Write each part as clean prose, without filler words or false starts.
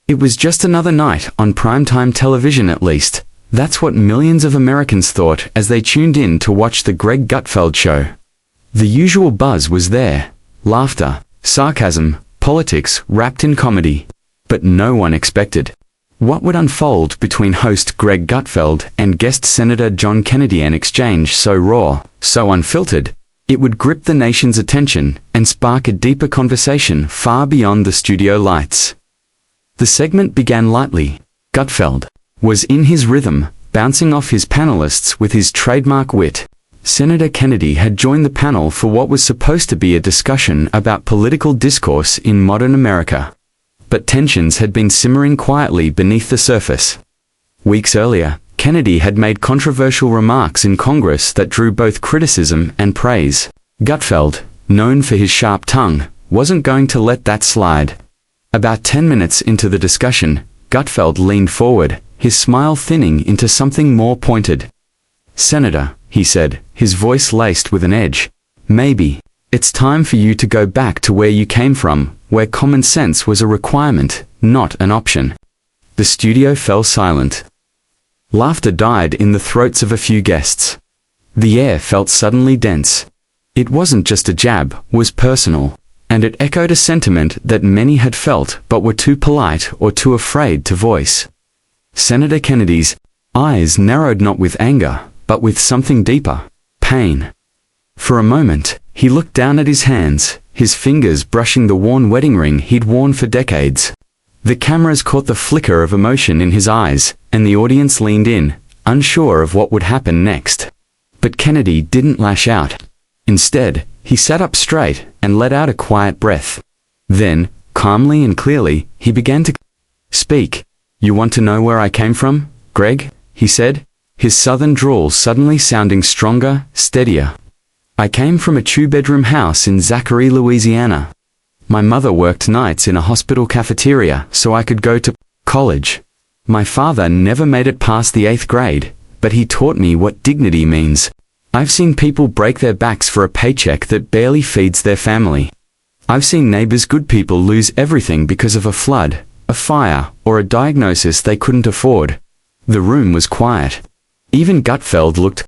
It was just another night on primetime television at least. That's what millions of Americans thought as they tuned in to watch the Greg Gutfeld show. The usual buzz was there. Laughter, sarcasm, politics wrapped in comedy. But no one expected what would unfold between host Greg Gutfeld and guest Senator John Kennedy, an exchange so raw, so unfiltered, it would grip the nation's attention and spark a deeper conversation far beyond the studio lights. The segment began lightly. Gutfeld was in his rhythm, bouncing off his panelists with his trademark wit. Senator Kennedy had joined the panel for what was supposed to be a discussion about political discourse in modern America. But tensions had been simmering quietly beneath the surface. Weeks earlier, Kennedy had made controversial remarks in Congress that drew both criticism and praise. Gutfeld, known for his sharp tongue, wasn't going to let that slide. About 10 minutes into the discussion, Gutfeld leaned forward, his smile thinning into something more pointed. "Senator," he said, his voice laced with an edge, "maybe it's time for you to go back to where you came from, where common sense was a requirement, not an option." The studio fell silent. Laughter died in the throats of a few guests. The air felt suddenly dense. It wasn't just a jab, it was personal, and it echoed a sentiment that many had felt but were too polite or too afraid to voice. Senator Kennedy's eyes narrowed not with anger, but with something deeper, pain. For a moment, he looked down at his hands, his fingers brushing the worn wedding ring he'd worn for decades. The cameras caught the flicker of emotion in his eyes, and the audience leaned in, unsure of what would happen next. But Kennedy didn't lash out. Instead, he sat up straight and let out a quiet breath. Then, calmly and clearly, he began to speak. "You want to know where I came from, Greg?" he said, his southern drawl suddenly sounding stronger, steadier. "I came from a two-bedroom house in Zachary, Louisiana. My mother worked nights in a hospital cafeteria so I could go to college. My father never made it past the 8th grade, but he taught me what dignity means. I've seen people break their backs for a paycheck that barely feeds their family. I've seen neighbors' good people lose everything because of a flood, a fire, or a diagnosis they couldn't afford." The room was quiet. Even Gutfeld looked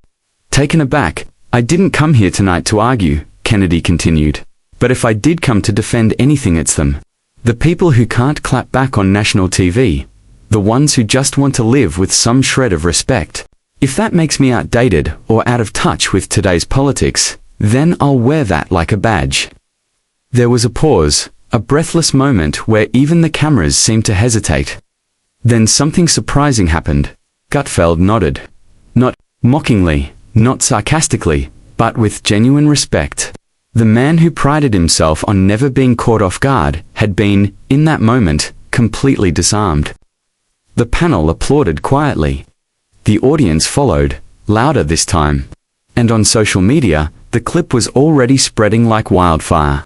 taken aback. "I didn't come here tonight to argue," Kennedy continued. "But if I did come to defend anything, it's them. The people who can't clap back on national TV. The ones who just want to live with some shred of respect. If that makes me outdated or out of touch with today's politics, then I'll wear that like a badge." There was a pause, a breathless moment where even the cameras seemed to hesitate. Then something surprising happened. Gutfeld nodded. Not mockingly, not sarcastically, but with genuine respect. The man who prided himself on never being caught off guard had been, in that moment, completely disarmed. The panel applauded quietly. The audience followed, louder this time. And on social media, the clip was already spreading like wildfire.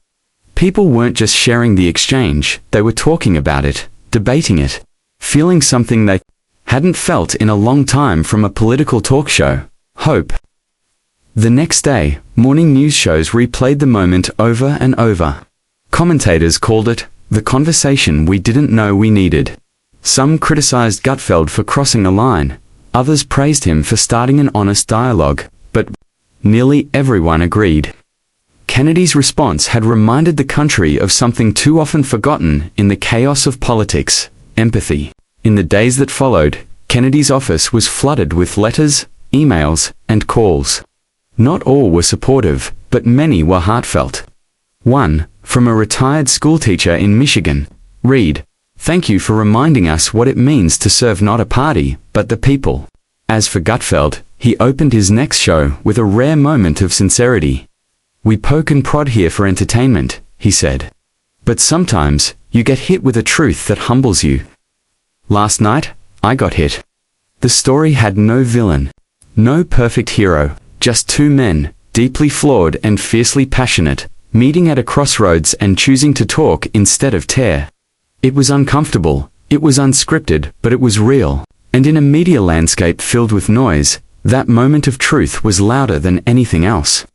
People weren't just sharing the exchange, they were talking about it, debating it, feeling something they hadn't felt in a long time from a political talk show: hope. The next day, morning news shows replayed the moment over and over. Commentators called it the conversation we didn't know we needed. Some criticized Gutfeld for crossing a line, others praised him for starting an honest dialogue, but nearly everyone agreed. Kennedy's response had reminded the country of something too often forgotten in the chaos of politics: empathy. In the days that followed, Kennedy's office was flooded with letters, emails, and calls. Not all were supportive, but many were heartfelt. One, from a retired schoolteacher in Michigan, read, "Thank you for reminding us what it means to serve not a party, but the people." As for Gutfeld, he opened his next show with a rare moment of sincerity. "We poke and prod here for entertainment," he said. "But sometimes, you get hit with a truth that humbles you. Last night, I got hit." The story had no villain, no perfect hero, just two men, deeply flawed and fiercely passionate, meeting at a crossroads and choosing to talk instead of tear. It was uncomfortable, it was unscripted, but it was real. And in a media landscape filled with noise, that moment of truth was louder than anything else.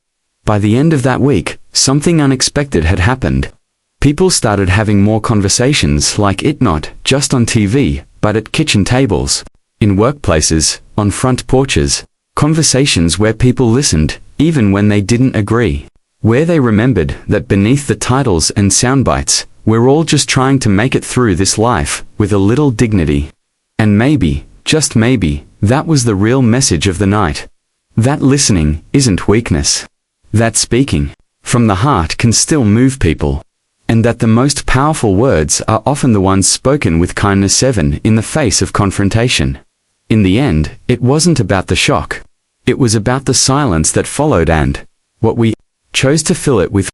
By the end of that week, something unexpected had happened. People started having more conversations like it, not just on TV, but at kitchen tables, in workplaces, on front porches, conversations where people listened, even when they didn't agree, where they remembered that beneath the titles and soundbites, we're all just trying to make it through this life with a little dignity. And maybe, just maybe, that was the real message of the night. That listening isn't weakness. That speaking from the heart can still move people. And that the most powerful words are often the ones spoken with kindness, 7 in the face of confrontation. In the end, it wasn't about the shock. It was about the silence that followed and what we chose to fill it with.